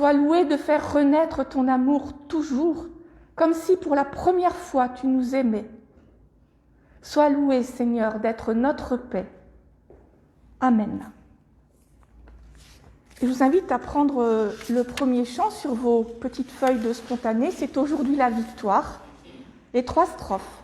Sois loué de faire renaître ton amour toujours, comme si pour la première fois tu nous aimais. Sois loué, Seigneur, d'être notre paix. Amen. Je vous invite à prendre le premier chant sur vos petites feuilles de spontané. C'est aujourd'hui la victoire. Les 3 strophes.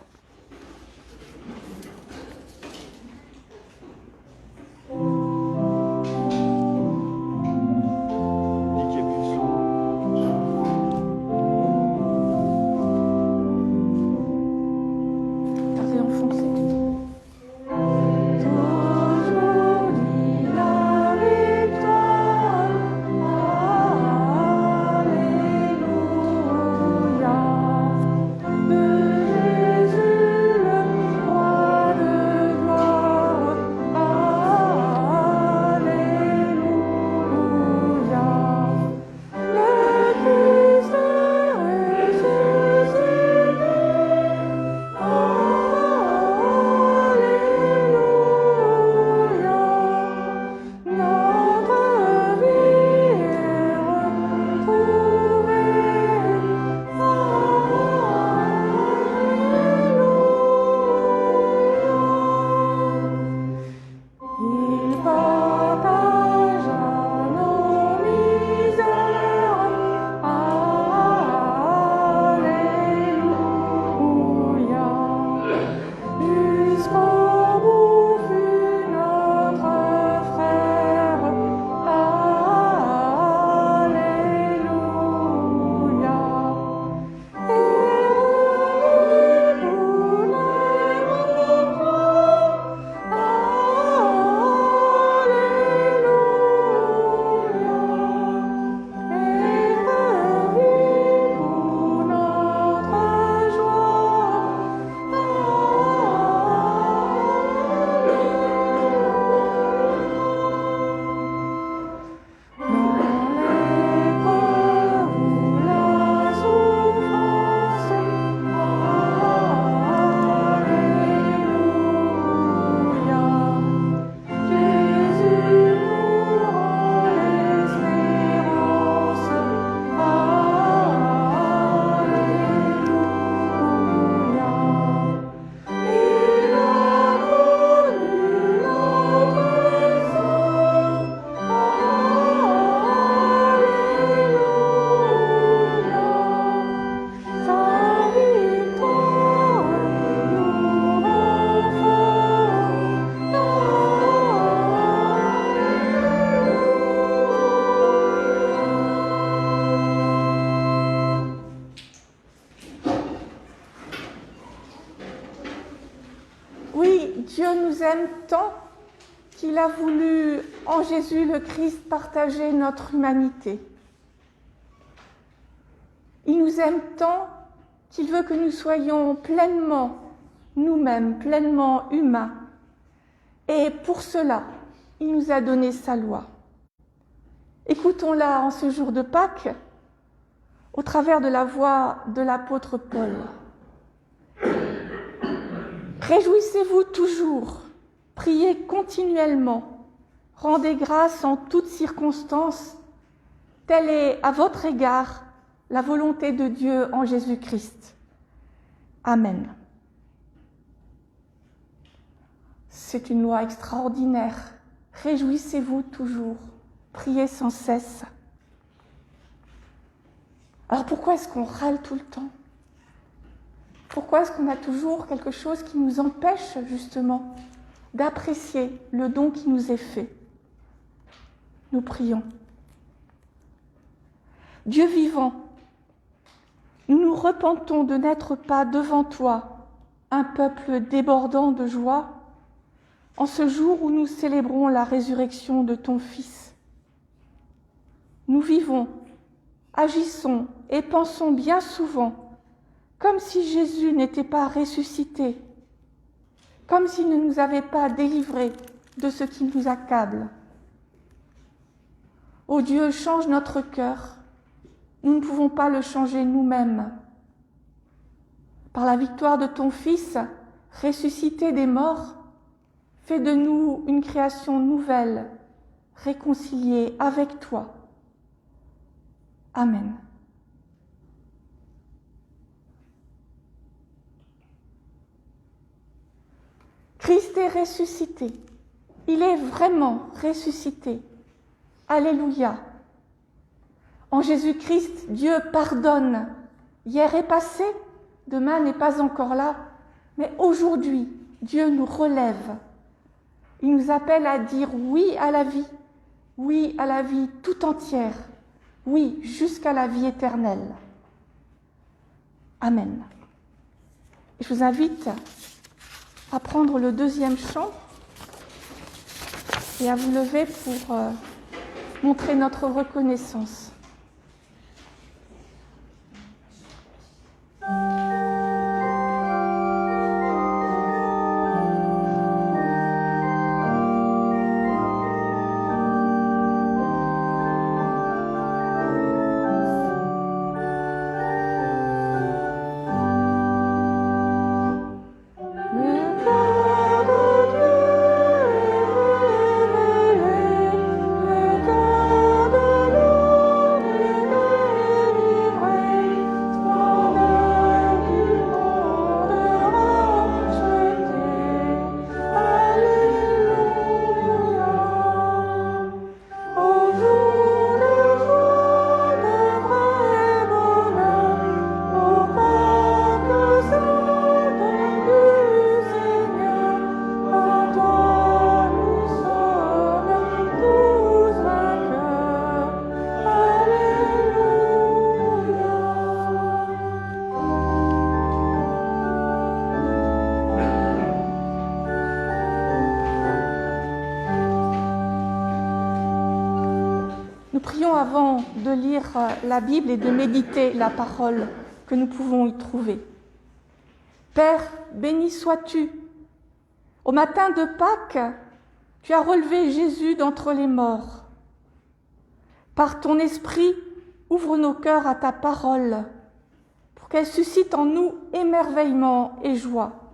Dieu nous aime tant qu'il a voulu, en Jésus le Christ, partager notre humanité. Il nous aime tant qu'il veut que nous soyons pleinement nous-mêmes, pleinement humains. Et pour cela, il nous a donné sa loi. Écoutons-la en ce jour de Pâques, au travers de la voix de l'apôtre Paul. Réjouissez-vous toujours, priez continuellement, rendez grâce en toutes circonstances, telle est à votre égard la volonté de Dieu en Jésus-Christ. Amen. C'est une loi extraordinaire. Réjouissez-vous toujours, priez sans cesse. Alors pourquoi est-ce qu'on râle tout le temps ? Pourquoi est-ce qu'on a toujours quelque chose qui nous empêche justement d'apprécier le don qui nous est fait ? Nous prions. Dieu vivant, nous nous repentons de n'être pas devant toi un peuple débordant de joie en ce jour où nous célébrons la résurrection de ton Fils. Nous vivons, agissons et pensons bien souvent comme si Jésus n'était pas ressuscité, comme s'il ne nous avait pas délivrés de ce qui nous accable. Ô Dieu, change notre cœur. Nous ne pouvons pas le changer nous-mêmes. Par la victoire de ton Fils, ressuscité des morts, fais de nous une création nouvelle, réconciliée avec toi. Amen. Christ est ressuscité. Il est vraiment ressuscité. Alléluia. En Jésus-Christ, Dieu pardonne. Hier est passé, demain n'est pas encore là, mais aujourd'hui, Dieu nous relève. Il nous appelle à dire oui à la vie tout entière, oui jusqu'à la vie éternelle. Amen. Je vous invite à prendre le deuxième chant et à vous lever pour montrer notre reconnaissance. Avant de lire la Bible et de méditer la parole que nous pouvons y trouver. Père, béni sois-tu. Au matin de Pâques, tu as relevé Jésus d'entre les morts. Par ton esprit, ouvre nos cœurs à ta parole, pour qu'elle suscite en nous émerveillement et joie.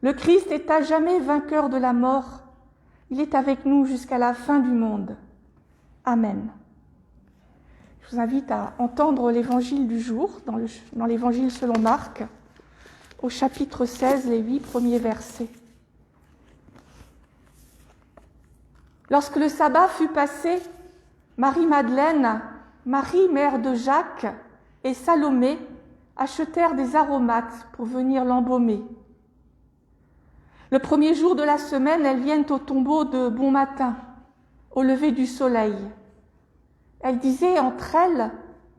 Le Christ est à jamais vainqueur de la mort. Il est avec nous jusqu'à la fin du monde. Amen. Je vous invite à entendre l'évangile du jour, dans l'évangile selon Marc, au chapitre 16, les 8 premiers versets. Lorsque le sabbat fut passé, Marie-Madeleine, Marie, mère de Jacques, et Salomé achetèrent des aromates pour venir l'embaumer. Le premier jour de la semaine, elles viennent au tombeau de bon matin, au lever du soleil. Elles disaient entre elles,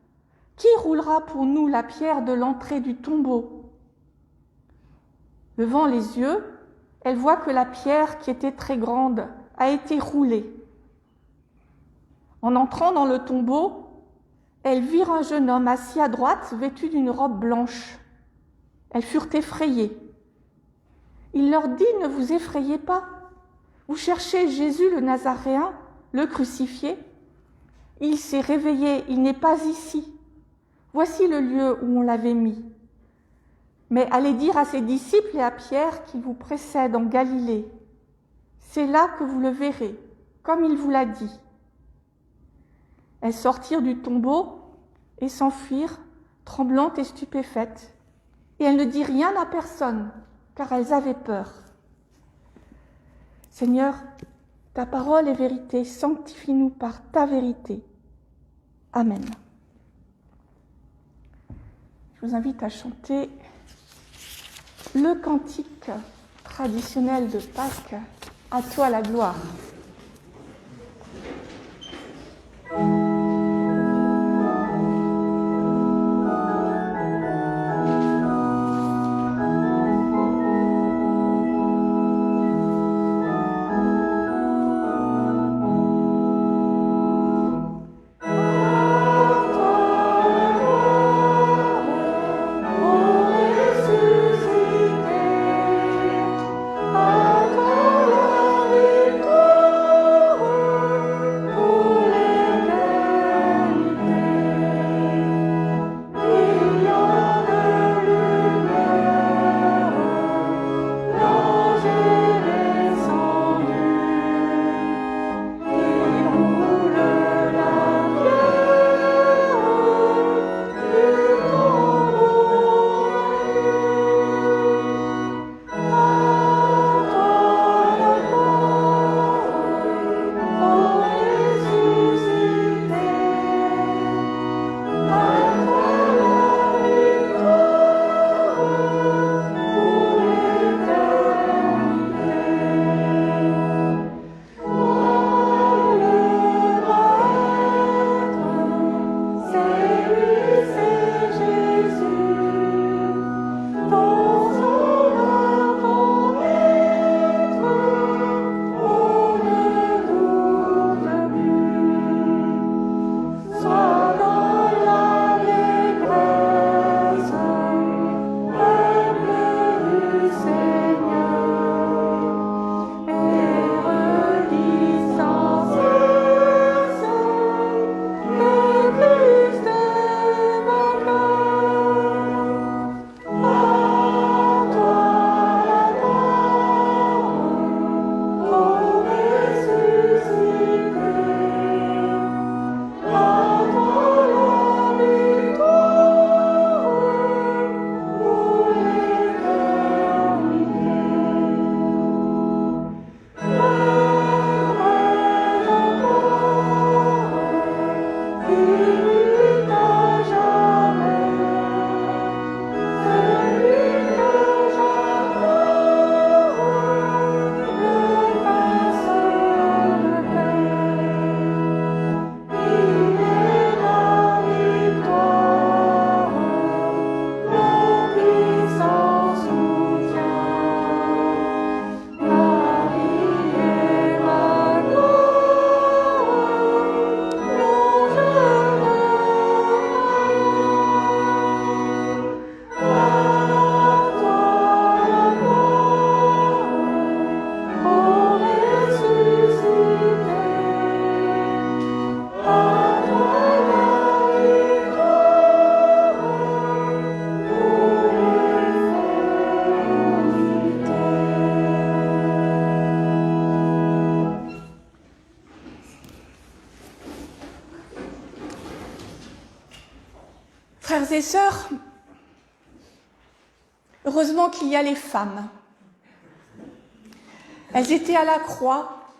« Qui roulera pour nous la pierre de l'entrée du tombeau ?» Levant les yeux, elles voient que la pierre, qui était très grande, a été roulée. En entrant dans le tombeau, elles virent un jeune homme assis à droite, vêtu d'une robe blanche. Elles furent effrayées. Il leur dit, « Ne vous effrayez pas, vous cherchez Jésus le Nazaréen, le crucifié. Il s'est réveillé, il n'est pas ici. Voici le lieu où on l'avait mis. Mais allez dire à ses disciples et à Pierre qui vous précède en Galilée. C'est là que vous le verrez, comme il vous l'a dit. » Elles sortirent du tombeau et s'enfuirent, tremblantes et stupéfaites. Et elles ne dirent rien à personne, car elles avaient peur. Seigneur, ta parole est vérité, sanctifie-nous par ta vérité. Amen. Je vous invite à chanter le cantique traditionnel de Pâques, « À toi la gloire ». À toi la victoire. Frères et sœurs, heureusement qu'il y a les femmes. Elles étaient à la croix,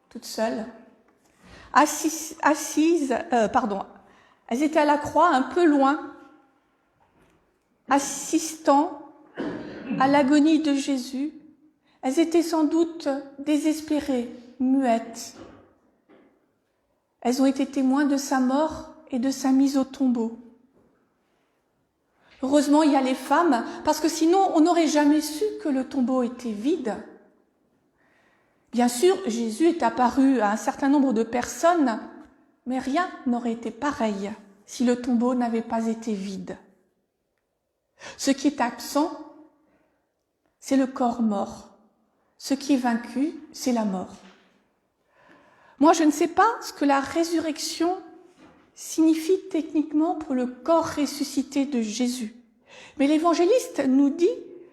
toutes seules, elles étaient à la croix un peu loin, assistant à l'agonie de Jésus. Elles étaient sans doute désespérées, muettes. Elles ont été témoins de sa mort et de sa mise au tombeau. Heureusement, il y a les femmes, parce que sinon, on n'aurait jamais su que le tombeau était vide. Bien sûr, Jésus est apparu à un certain nombre de personnes, mais rien n'aurait été pareil si le tombeau n'avait pas été vide. Ce qui est absent, c'est le corps mort. Ce qui est vaincu, c'est la mort. Moi, je ne sais pas ce que la résurrection signifie techniquement pour le corps ressuscité de Jésus. Mais l'évangéliste nous dit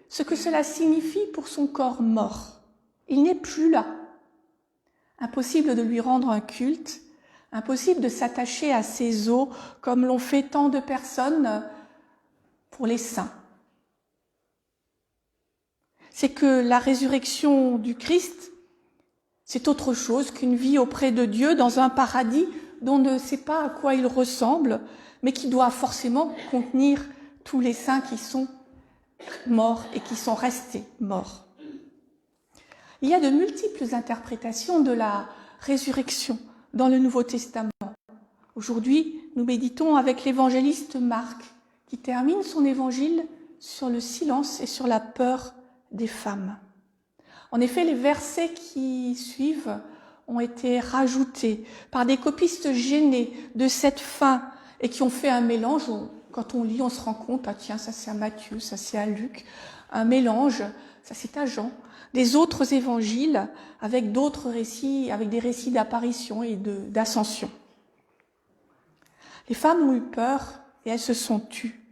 ce que cela signifie pour son corps mort. Il n'est plus là. Impossible de lui rendre un culte, impossible de s'attacher à ses os comme l'ont fait tant de personnes pour les saints. C'est que la résurrection du Christ, c'est autre chose qu'une vie auprès de Dieu dans un paradis dont on ne sait pas à quoi il ressemble, mais qui doit forcément contenir tous les saints qui sont morts et qui sont restés morts. Il y a de multiples interprétations de la résurrection dans le Nouveau Testament. Aujourd'hui, nous méditons avec l'évangéliste Marc, qui termine son évangile sur le silence et sur la peur des femmes. En effet, les versets qui suivent ont été rajoutés par des copistes gênés de cette fin et qui ont fait un mélange. Quand on lit, on se rend compte, ah tiens, ça c'est à Matthieu, ça c'est à Luc, un mélange, ça c'est à Jean, des autres évangiles avec d'autres récits, avec des récits d'apparition et d'ascension. Les femmes ont eu peur et elles se sont tues.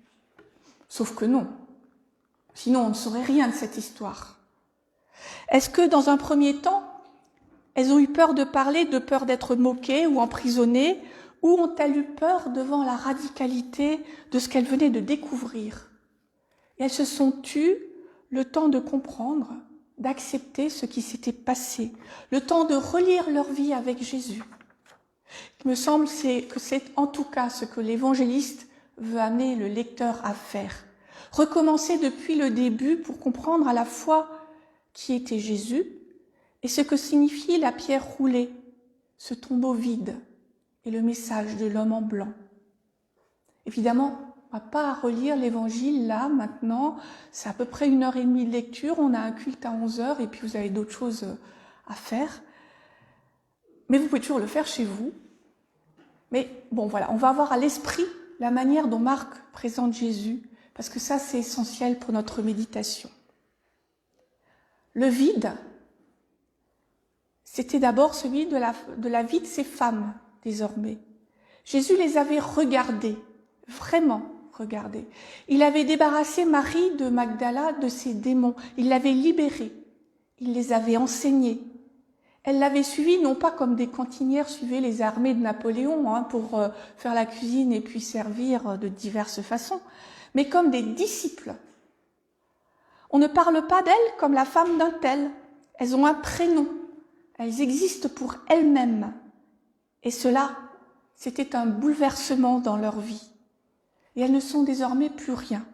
Sauf que non. Sinon, on ne saurait rien de cette histoire. Est-ce que, dans un premier temps, elles ont eu peur de parler, de peur d'être moquées ou emprisonnées, ou ont-elles eu peur devant la radicalité de ce qu'elles venaient de découvrir? Et elles se sont tues le temps de comprendre, d'accepter ce qui s'était passé, le temps de relire leur vie avec Jésus. Il me semble que c'est en tout cas ce que l'évangéliste veut amener le lecteur à faire. Recommencer depuis le début pour comprendre à la fois qui était Jésus et ce que signifie la pierre roulée, ce tombeau vide et le message de l'homme en blanc. Évidemment, on ne va pas relire l'évangile là, maintenant, c'est à peu près 1h30 de lecture, on a un culte à 11h et puis vous avez d'autres choses à faire. Mais vous pouvez toujours le faire chez vous. Mais bon, voilà, on va avoir à l'esprit la manière dont Marc présente Jésus, parce que ça, c'est essentiel pour notre méditation. Le vide, c'était d'abord celui de la vie de ces femmes, désormais. Jésus les avait regardées, vraiment regardées. Il avait débarrassé Marie de Magdala de ses démons. Il l'avait libérée. Il les avait enseignées. Elle l'avait suivi non pas comme des cantinières suivaient les armées de Napoléon pour faire la cuisine et puis servir de diverses façons, mais comme des disciples. On ne parle pas d'elles comme la femme d'un tel. Elles ont un prénom. Elles existent pour elles-mêmes. Et cela, c'était un bouleversement dans leur vie. Et elles ne sont désormais plus rien.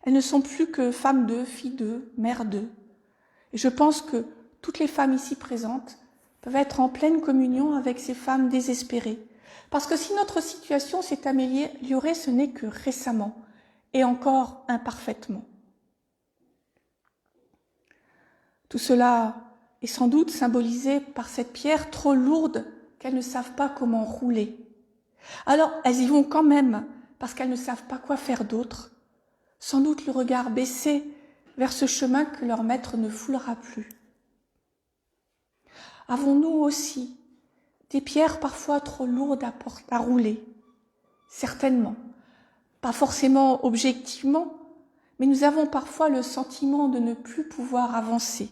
Elles ne sont plus que femmes d'eux, filles d'eux, mères d'eux. Et je pense que toutes les femmes ici présentes peuvent être en pleine communion avec ces femmes désespérées. Parce que si notre situation s'est améliorée, ce n'est que récemment, et encore imparfaitement. Tout cela est sans doute symbolisé par cette pierre trop lourde qu'elles ne savent pas comment rouler. Alors, elles y vont quand même, parce qu'elles ne savent pas quoi faire d'autre, sans doute le regard baissé vers ce chemin que leur maître ne foulera plus. Avons-nous aussi des pierres parfois trop lourdes à rouler? Certainement. Pas forcément objectivement, mais nous avons parfois le sentiment de ne plus pouvoir avancer.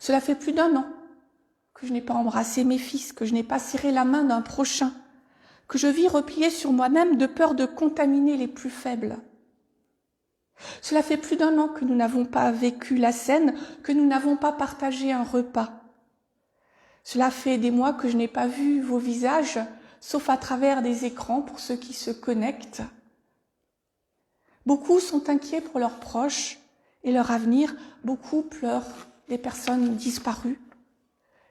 Cela fait plus d'1 an que je n'ai pas embrassé mes fils, que je n'ai pas serré la main d'un prochain, que je vis repliée sur moi-même de peur de contaminer les plus faibles. Cela fait plus d'1 an que nous n'avons pas vécu la scène, que nous n'avons pas partagé un repas. Cela fait des mois que je n'ai pas vu vos visages, sauf à travers des écrans pour ceux qui se connectent. Beaucoup sont inquiets pour leurs proches et leur avenir. Beaucoup pleurent des personnes disparues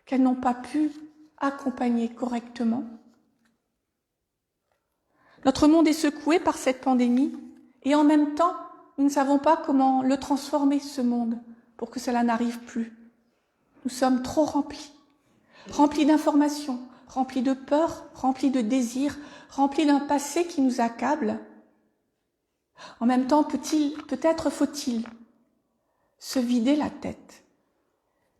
qu'elles n'ont pas pu accompagner correctement. Notre monde est secoué par cette pandémie et en même temps, nous ne savons pas comment le transformer, ce monde, pour que cela n'arrive plus. Nous sommes trop remplis d'informations, remplis de peur, remplis de désirs, remplis d'un passé qui nous accable. En même temps, peut-être faut-il se vider la tête.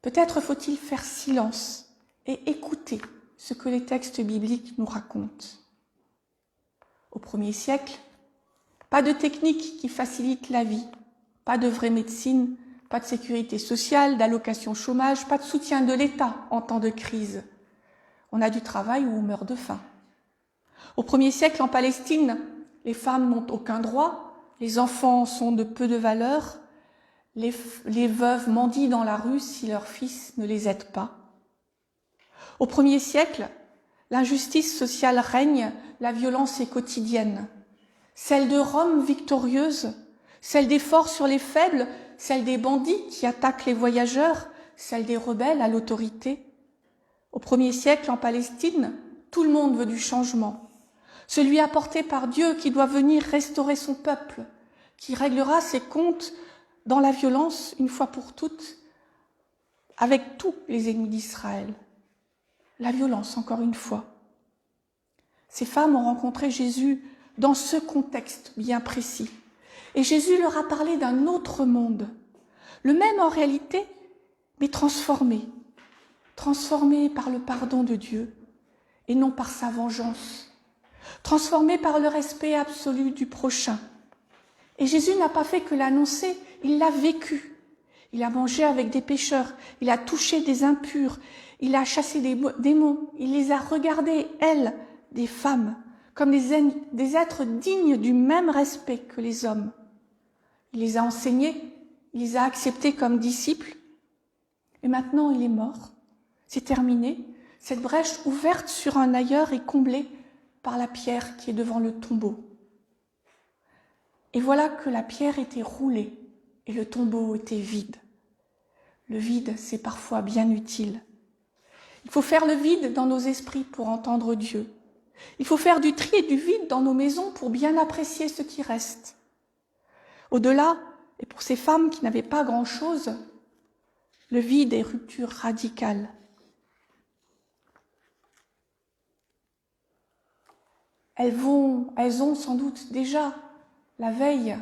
Peut-être faut-il faire silence et écouter ce que les textes bibliques nous racontent. Au 1er siècle, pas de technique qui facilite la vie, pas de vraie médecine, pas de sécurité sociale, d'allocation chômage, pas de soutien de l'État en temps de crise. On a du travail ou on meurt de faim. Au 1er siècle, en Palestine, les femmes n'ont aucun droit, les enfants sont de peu de valeur, les veuves mendient dans la rue si leurs fils ne les aident pas. Au 1er siècle, l'injustice sociale règne, la violence est quotidienne. Celle de Rome victorieuse, celle des forts sur les faibles, celle des bandits qui attaquent les voyageurs, celle des rebelles à l'autorité. Au 1er siècle, en Palestine, tout le monde veut du changement. Celui apporté par Dieu qui doit venir restaurer son peuple, qui réglera ses comptes dans la violence une fois pour toutes avec tous les ennemis d'Israël. La violence, encore une fois. Ces femmes ont rencontré Jésus dans ce contexte bien précis. Et Jésus leur a parlé d'un autre monde, le même en réalité, mais transformé par le pardon de Dieu et non par sa vengeance, transformé par le respect absolu du prochain. Et Jésus n'a pas fait que l'annoncer, il l'a vécu. Il a mangé avec des pécheurs, il a touché des impurs, il a chassé des démons, il les a regardées, elles, des femmes, comme des êtres dignes du même respect que les hommes. Il les a enseignés, il les a acceptés comme disciples, et maintenant il est mort. C'est terminé. Cette brèche ouverte sur un ailleurs est comblée par la pierre qui est devant le tombeau. Et voilà que la pierre était roulée et le tombeau était vide. Le vide, c'est parfois bien utile. Il faut faire le vide dans nos esprits pour entendre Dieu. Il faut faire du tri et du vide dans nos maisons pour bien apprécier ce qui reste. Au-delà, et pour ces femmes qui n'avaient pas grand-chose, le vide est rupture radicale. Elles ont sans doute déjà, la veille,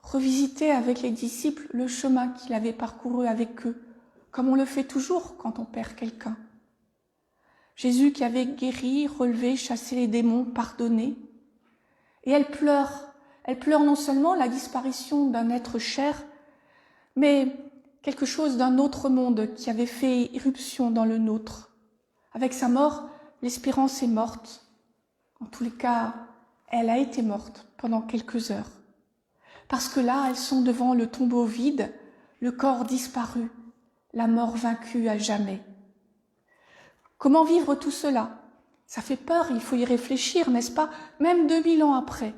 revisité avec les disciples le chemin qu'il avait parcouru avec eux, comme on le fait toujours quand on perd quelqu'un. Jésus qui avait guéri, relevé, chassé les démons, pardonné. Et elles pleurent non seulement la disparition d'un être cher, mais quelque chose d'un autre monde qui avait fait irruption dans le nôtre. Avec sa mort, l'espérance est morte. En tous les cas, elle a été morte pendant quelques heures. Parce que là, elles sont devant le tombeau vide, le corps disparu, la mort vaincue à jamais. Comment vivre tout cela? Ça fait peur, il faut y réfléchir, n'est-ce pas? Même 2000 ans après,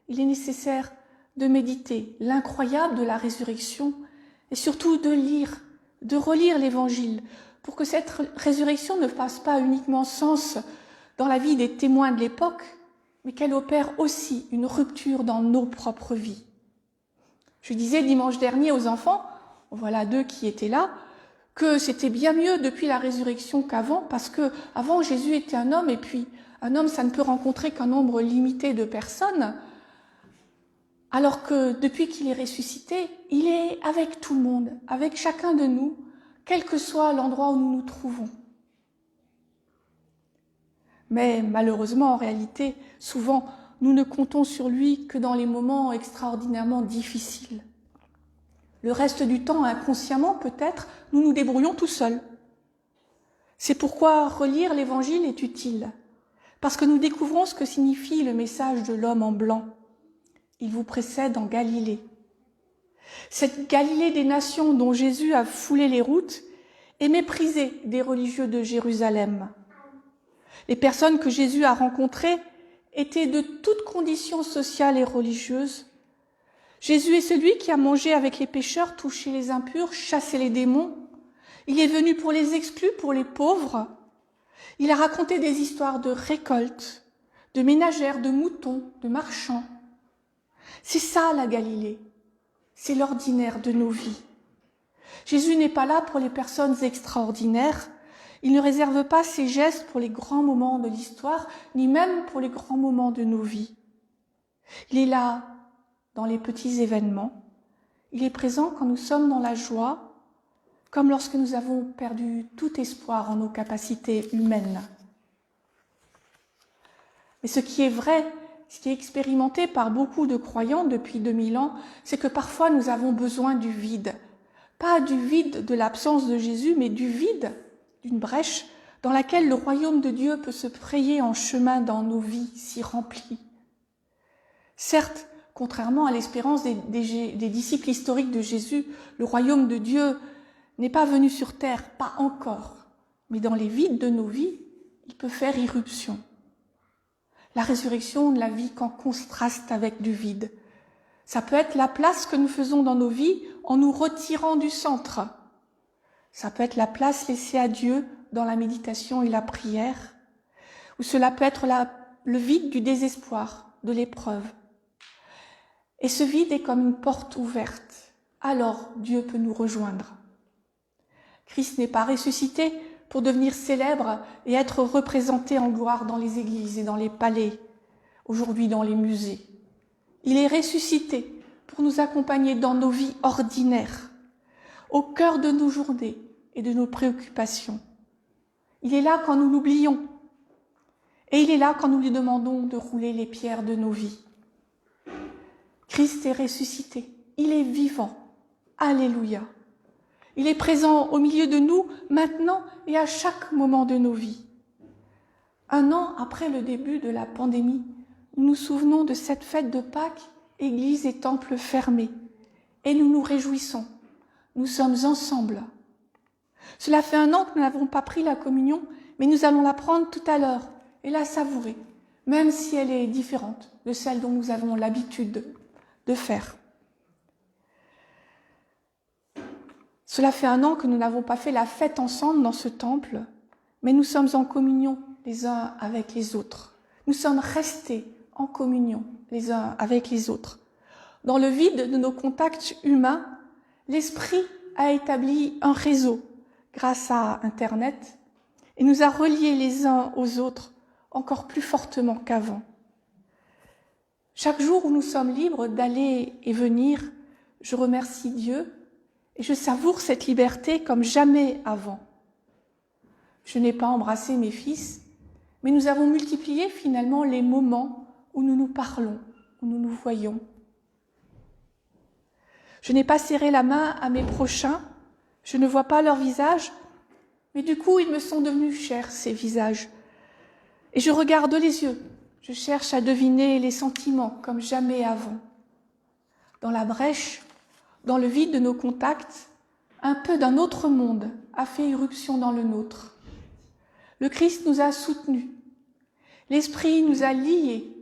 il est nécessaire de méditer l'incroyable de la résurrection et surtout de lire, de relire l'Évangile pour que cette résurrection ne fasse pas uniquement sens dans la vie des témoins de l'époque, mais qu'elle opère aussi une rupture dans nos propres vies. Je disais dimanche dernier aux enfants, voilà 2 qui étaient là, que c'était bien mieux depuis la résurrection qu'avant, parce que avant Jésus était un homme, et puis un homme, ça ne peut rencontrer qu'un nombre limité de personnes, alors que depuis qu'il est ressuscité, il est avec tout le monde, avec chacun de nous, quel que soit l'endroit où nous nous trouvons. Mais malheureusement, en réalité, souvent, nous ne comptons sur lui que dans les moments extraordinairement difficiles. Le reste du temps, inconsciemment peut-être, nous nous débrouillons tout seuls. C'est pourquoi relire l'Évangile est utile, parce que nous découvrons ce que signifie le message de l'homme en blanc. Il vous précède en Galilée. Cette Galilée des nations dont Jésus a foulé les routes est méprisée des religieux de Jérusalem. Les personnes que Jésus a rencontrées étaient de toutes conditions sociales et religieuses. Jésus est celui qui a mangé avec les pécheurs, touché les impurs, chassé les démons. Il est venu pour les exclus, pour les pauvres. Il a raconté des histoires de récoltes, de ménagères, de moutons, de marchands. C'est ça la Galilée. C'est l'ordinaire de nos vies. Jésus n'est pas là pour les personnes extraordinaires. Il ne réserve pas ses gestes pour les grands moments de l'histoire, ni même pour les grands moments de nos vies. Il est là dans les petits événements. Il est présent quand nous sommes dans la joie, comme lorsque nous avons perdu tout espoir en nos capacités humaines. Mais ce qui est vrai, ce qui est expérimenté par beaucoup de croyants depuis 2000 ans, c'est que parfois nous avons besoin du vide. Pas du vide de l'absence de Jésus, mais du vide, d'une brèche dans laquelle le royaume de Dieu peut se frayer en chemin dans nos vies si remplies. Certes, contrairement à l'espérance des disciples historiques de Jésus, le royaume de Dieu n'est pas venu sur terre, pas encore. Mais dans les vides de nos vies, il peut faire irruption. La résurrection ne la vit qu'en contraste avec du vide. Ça peut être la place que nous faisons dans nos vies en nous retirant du centre. Ça peut être la place laissée à Dieu dans la méditation et la prière. Ou cela peut être le vide du désespoir, de l'épreuve. Et ce vide est comme une porte ouverte. Alors Dieu peut nous rejoindre. Christ n'est pas ressuscité pour devenir célèbre et être représenté en gloire dans les églises et dans les palais, aujourd'hui dans les musées. Il est ressuscité pour nous accompagner dans nos vies ordinaires, au cœur de nos journées et de nos préoccupations. Il est là quand nous l'oublions et il est là quand nous lui demandons de rouler les pierres de nos vies. Christ est ressuscité, il est vivant. Alléluia. Il est présent au milieu de nous maintenant et à chaque moment de nos vies. 1 an après le début de la pandémie, nous nous souvenons de cette fête de Pâques, église et temple fermés, et nous nous réjouissons. Nous sommes ensemble. Cela fait 1 an que nous n'avons pas pris la communion, mais nous allons la prendre tout à l'heure et la savourer, même si elle est différente de celle dont nous avons l'habitude de faire. Cela fait 1 an que nous n'avons pas fait la fête ensemble dans ce temple, mais nous sommes en communion les uns avec les autres. Nous sommes restés en communion les uns avec les autres. Dans le vide de nos contacts humains, l'Esprit a établi un réseau grâce à Internet et nous a reliés les uns aux autres encore plus fortement qu'avant. Chaque jour où nous sommes libres d'aller et venir, je remercie Dieu et je savoure cette liberté comme jamais avant. Je n'ai pas embrassé mes fils, mais nous avons multiplié finalement les moments où nous nous parlons, où nous nous voyons. Je n'ai pas serré la main à mes prochains, je ne vois pas leur visage, mais du coup ils me sont devenus chers, ces visages. Et je regarde les yeux, je cherche à deviner les sentiments comme jamais avant. Dans la brèche, dans le vide de nos contacts, un peu d'un autre monde a fait irruption dans le nôtre. Le Christ nous a soutenus. L'Esprit nous a liés,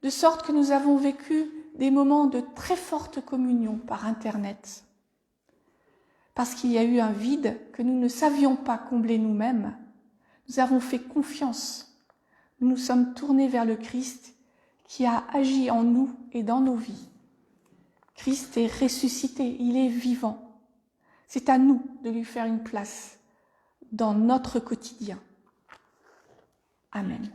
de sorte que nous avons vécu des moments de très forte communion par Internet. Parce qu'il y a eu un vide que nous ne savions pas combler nous-mêmes, nous avons fait confiance. Nous nous sommes tournés vers le Christ qui a agi en nous et dans nos vies. Christ est ressuscité, il est vivant. C'est à nous de lui faire une place dans notre quotidien. Amen.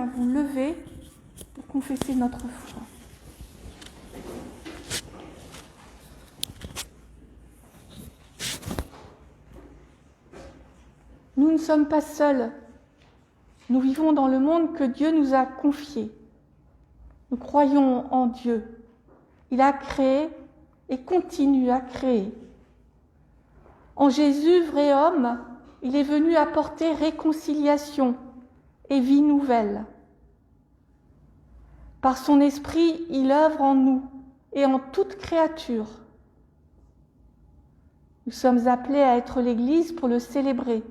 à vous lever pour confesser notre foi. Nous ne sommes pas seuls. Nous vivons dans le monde que Dieu nous a confié. Nous croyons en Dieu. Il a créé et continue à créer. En Jésus, vrai homme, il est venu apporter réconciliation et vie nouvelle. Par son esprit, il œuvre en nous et en toute créature. Nous sommes appelés à être l'Église pour le célébrer,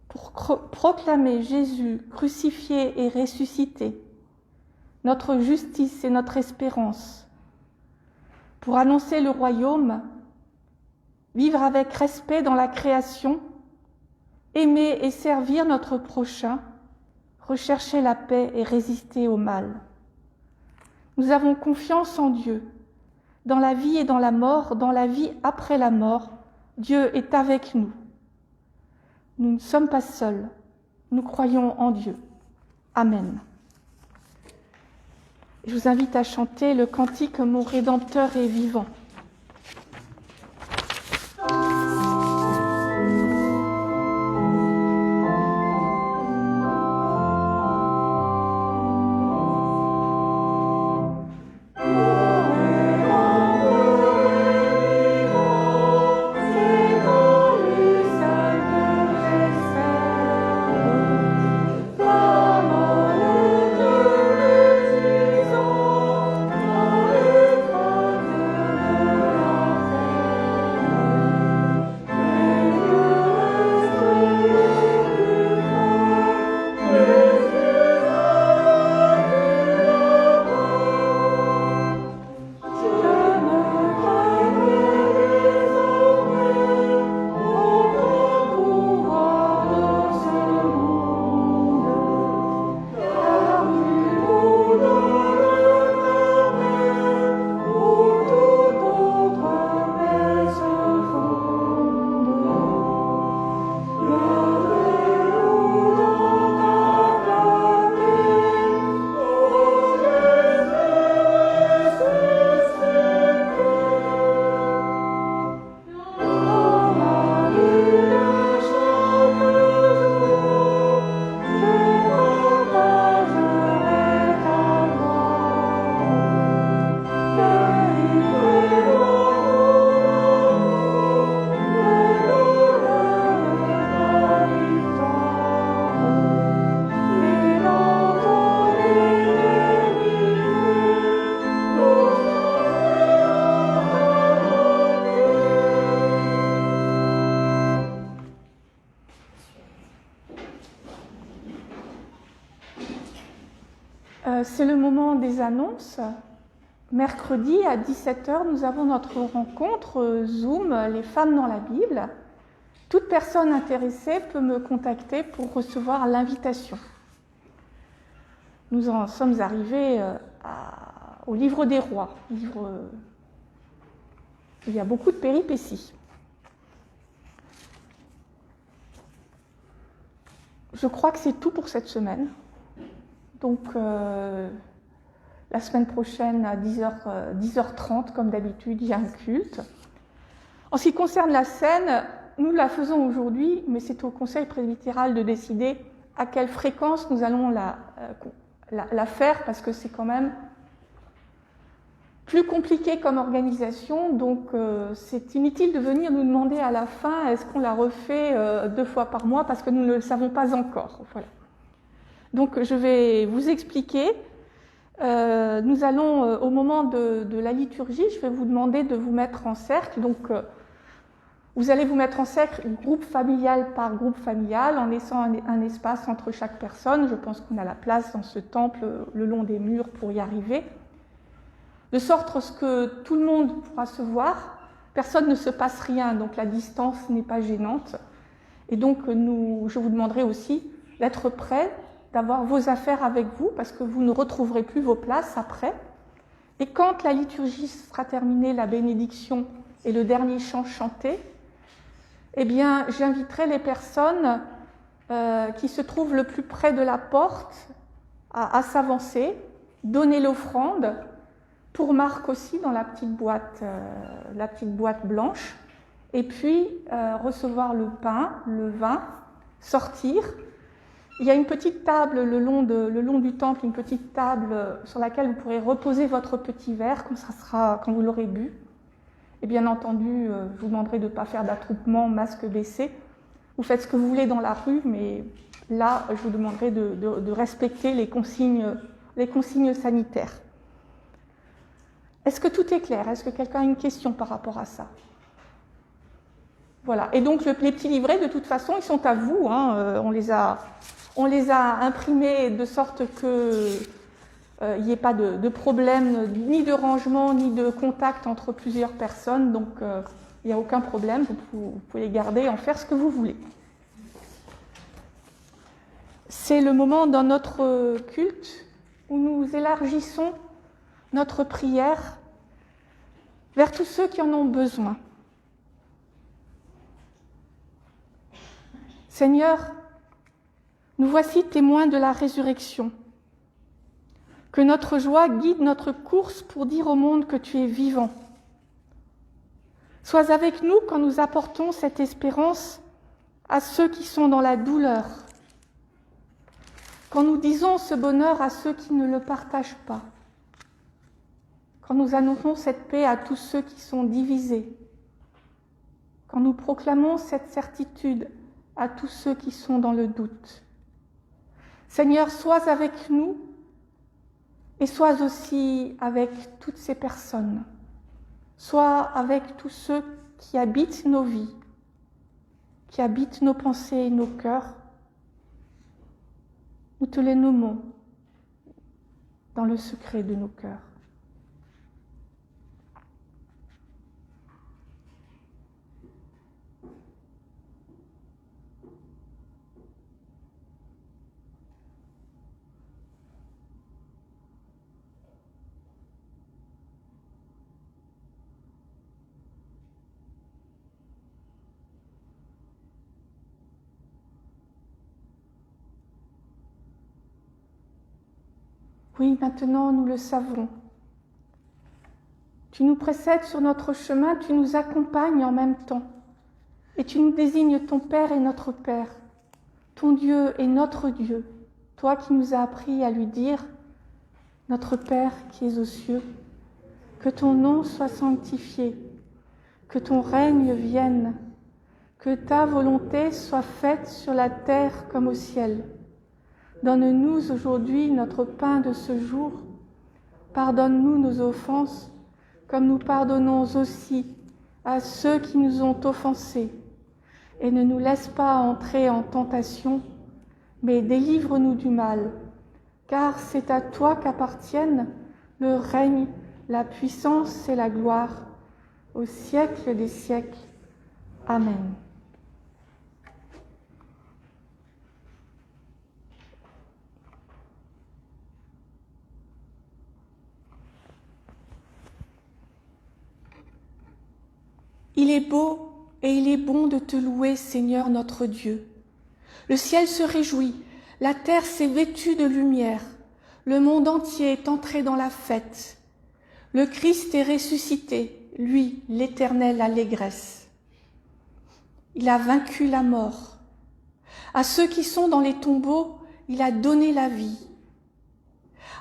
pour proclamer Jésus crucifié et ressuscité, notre justice et notre espérance, pour annoncer le royaume, vivre avec respect dans la création, aimer et servir notre prochain, rechercher la paix et résister au mal. Nous avons confiance en Dieu. Dans la vie et dans la mort, dans la vie après la mort, Dieu est avec nous. Nous ne sommes pas seuls. Nous croyons en Dieu. Amen. Je vous invite à chanter le cantique « Mon Rédempteur est vivant ». C'est le moment des annonces. Mercredi à 17h, nous avons notre rencontre Zoom, les femmes dans la Bible. Toute personne intéressée peut me contacter pour recevoir l'invitation. Nous en sommes arrivés au livre des rois. Il y a beaucoup de péripéties. Je crois que c'est tout pour cette semaine. Donc, la semaine prochaine, à 10h30, comme d'habitude, il y a un culte. En ce qui concerne la scène, nous la faisons aujourd'hui, mais c'est au Conseil presbytéral de décider à quelle fréquence nous allons la faire, parce que c'est quand même plus compliqué comme organisation. Donc, c'est inutile de venir nous demander à la fin, est-ce qu'on la refait 2 fois par mois, parce que nous ne le savons pas encore. Voilà. Donc, je vais vous expliquer. Nous allons, au moment de la liturgie, je vais vous demander de vous mettre en cercle. Donc, vous allez vous mettre en cercle groupe familial par groupe familial, en laissant un espace entre chaque personne. Je pense qu'on a la place dans ce temple, le long des murs, pour y arriver. De sorte à ce que tout le monde pourra se voir. Personne ne se passe rien, donc la distance n'est pas gênante. Et donc, je vous demanderai aussi d'être prêts, d'avoir vos affaires avec vous, parce que vous ne retrouverez plus vos places après. Et quand la liturgie sera terminée, la bénédiction et le dernier chant chanté, eh bien, j'inviterai les personnes qui se trouvent le plus près de la porte à s'avancer, donner l'offrande, pour Marc aussi dans la petite boîte blanche, et puis recevoir le pain, le vin, sortir. Il y a une petite table le long du temple, une petite table sur laquelle vous pourrez reposer votre petit verre quand vous l'aurez bu. Et bien entendu, je vous demanderai de ne pas faire d'attroupement, masque baissé. Vous faites ce que vous voulez dans la rue, mais là, je vous demanderai de respecter les consignes sanitaires. Est-ce que tout est clair? Est-ce que quelqu'un a une question par rapport à ça? Voilà. Et donc, les petits livrets, de toute façon, ils sont à vous. On les a imprimés de sorte qu'il n'y ait pas de problème, ni de rangement, ni de contact entre plusieurs personnes. Donc, il n'y a aucun problème. Vous pouvez les garder et en faire ce que vous voulez. C'est le moment dans notre culte où nous élargissons notre prière vers tous ceux qui en ont besoin. Seigneur, nous voici témoins de la résurrection. Que notre joie guide notre course pour dire au monde que tu es vivant. Sois avec nous quand nous apportons cette espérance à ceux qui sont dans la douleur. Quand nous disons ce bonheur à ceux qui ne le partagent pas. Quand nous annonçons cette paix à tous ceux qui sont divisés. Quand nous proclamons cette certitude à tous ceux qui sont dans le doute. Seigneur, sois avec nous et sois aussi avec toutes ces personnes. Sois avec tous ceux qui habitent nos vies, qui habitent nos pensées et nos cœurs. Nous te les nommons dans le secret de nos cœurs. Oui, maintenant nous le savons. Tu nous précèdes sur notre chemin, tu nous accompagnes en même temps. Et tu nous désignes ton Père et notre Père, ton Dieu et notre Dieu, toi qui nous as appris à lui dire « Notre Père qui es aux cieux, que ton nom soit sanctifié, que ton règne vienne, que ta volonté soit faite sur la terre comme au ciel. Donne-nous aujourd'hui notre pain de ce jour. Pardonne-nous nos offenses, comme nous pardonnons aussi à ceux qui nous ont offensés. Et ne nous laisse pas entrer en tentation, mais délivre-nous du mal. Car c'est à toi qu'appartiennent le règne, la puissance et la gloire, au siècle des siècles. Amen. Il est beau et il est bon de te louer, Seigneur notre Dieu. Le ciel se réjouit, la terre s'est vêtue de lumière, le monde entier est entré dans la fête. Le Christ est ressuscité, lui, l'éternelle allégresse. Il a vaincu la mort. À ceux qui sont dans les tombeaux, il a donné la vie.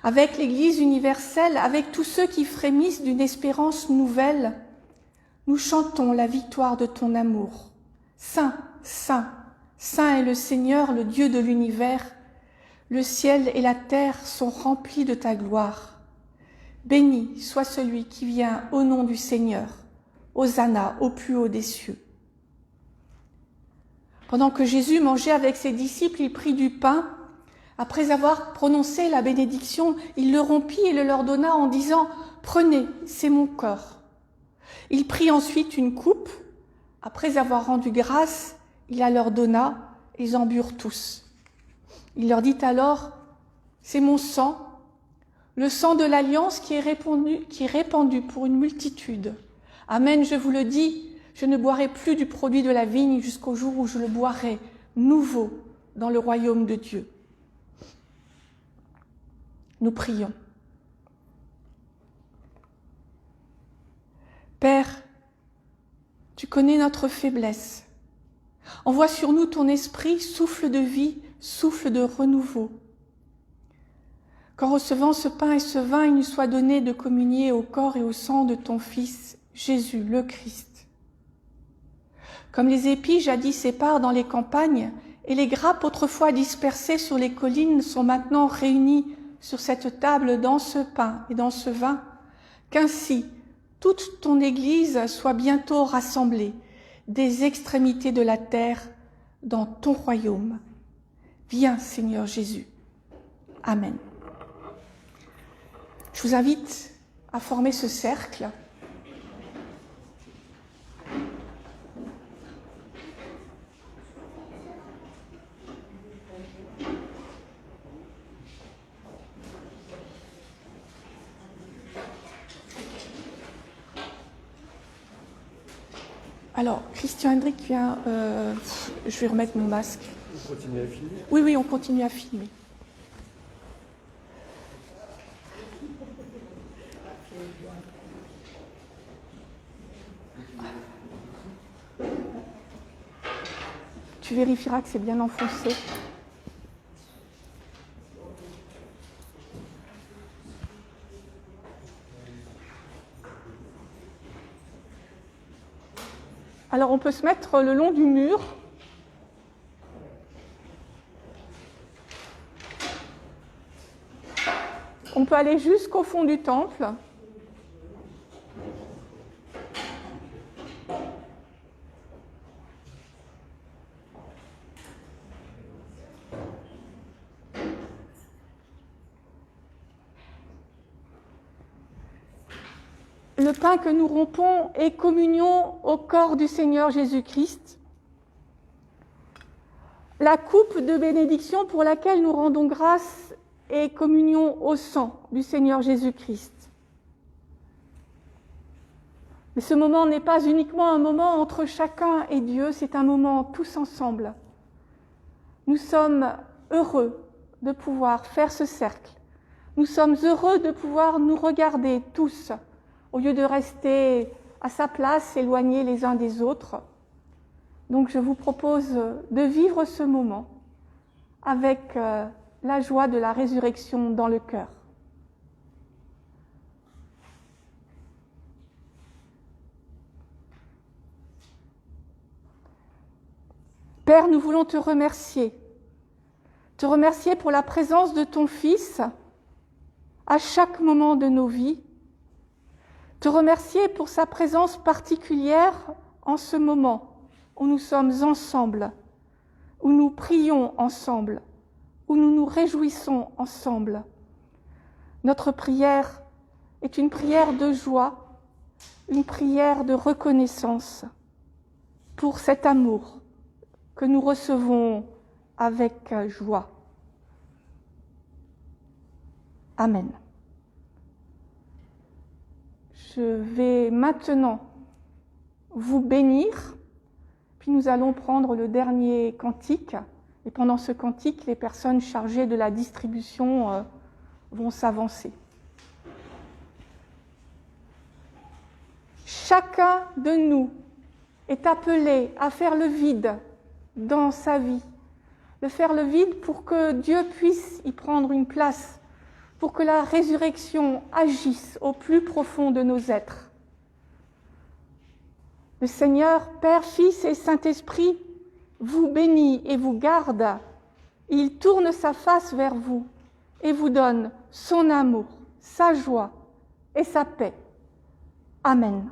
Avec l'Église universelle, avec tous ceux qui frémissent d'une espérance nouvelle, nous chantons la victoire de ton amour. Saint, saint, saint est le Seigneur, le Dieu de l'univers. Le ciel et la terre sont remplis de ta gloire. Béni soit celui qui vient au nom du Seigneur. Hosanna au plus haut des cieux. Pendant que Jésus mangeait avec ses disciples, il prit du pain. Après avoir prononcé la bénédiction, il le rompit et le leur donna en disant « Prenez, c'est mon corps ». Il prit ensuite une coupe. Après avoir rendu grâce, il la leur donna. Ils en burent tous. Il leur dit alors « C'est mon sang, le sang de l'alliance qui est répandu pour une multitude. Amen, je vous le dis, je ne boirai plus du produit de la vigne jusqu'au jour où je le boirai nouveau dans le royaume de Dieu. » Nous prions. Père, tu connais notre faiblesse. Envoie sur nous ton esprit, souffle de vie, souffle de renouveau. Qu'en recevant ce pain et ce vin, il nous soit donné de communier au corps et au sang de ton Fils, Jésus, le Christ. Comme les épis jadis épars dans les campagnes et les grappes autrefois dispersées sur les collines sont maintenant réunies sur cette table dans ce pain et dans ce vin, qu'ainsi toute ton Église soit bientôt rassemblée des extrémités de la terre dans ton royaume. Viens, Seigneur Jésus. Amen. Je vous invite à former ce cercle. Alors, Christian Hendrik vient... je vais remettre mon masque. On continue à filmer ? Oui, on continue à filmer. Tu vérifieras que c'est bien enfoncé. Alors on peut se mettre le long du mur. On peut aller jusqu'au fond du temple. Le pain que nous rompons est communion au corps du Seigneur Jésus-Christ. La coupe de bénédiction pour laquelle nous rendons grâce est communion au sang du Seigneur Jésus-Christ. Mais ce moment n'est pas uniquement un moment entre chacun et Dieu, c'est un moment tous ensemble. Nous sommes heureux de pouvoir faire ce cercle. Nous sommes heureux de pouvoir nous regarder tous, au lieu de rester à sa place, éloignés les uns des autres. Donc je vous propose de vivre ce moment avec la joie de la résurrection dans le cœur. Père, nous voulons te remercier pour la présence de ton Fils à chaque moment de nos vies, te remercier pour sa présence particulière en ce moment où nous sommes ensemble, où nous prions ensemble, où nous nous réjouissons ensemble. Notre prière est une prière de joie, une prière de reconnaissance pour cet amour que nous recevons avec joie. Amen. Je vais maintenant vous bénir, puis nous allons prendre le dernier cantique. Et pendant ce cantique, les personnes chargées de la distribution vont s'avancer. Chacun de nous est appelé à faire le vide dans sa vie, de faire le vide pour que Dieu puisse y prendre une place, pour que la résurrection agisse au plus profond de nos êtres. Le Seigneur, Père, Fils et Saint-Esprit, vous bénit et vous garde. Il tourne sa face vers vous et vous donne son amour, sa joie et sa paix. Amen.